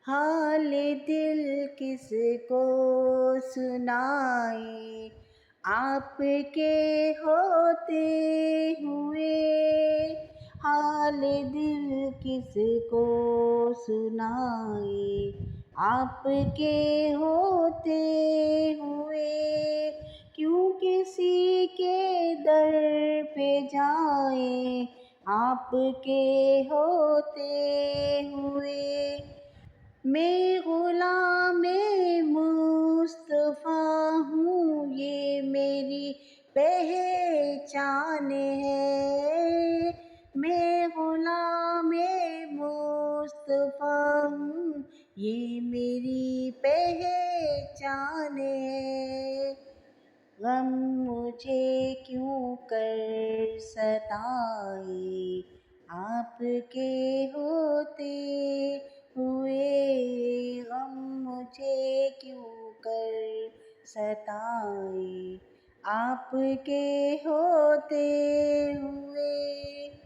हाल दिल किसको सुनाए, आपके होते हुए। हाल दिल किसको सुनाए, आपके होते हुए। क्यों किसी के दर पे जाए, आपके होते हुए। मैं गुलामे मुस्तफ़ा हूँ, ये मेरी पहचान है। मैं गुलामे मुस्तफ़ा हूँ, ये मेरी पहचान है। गम मुझे क्यों कर सताए, आपके होते हुए। गम मुझे क्यों कर सताए, आपके होते हुए।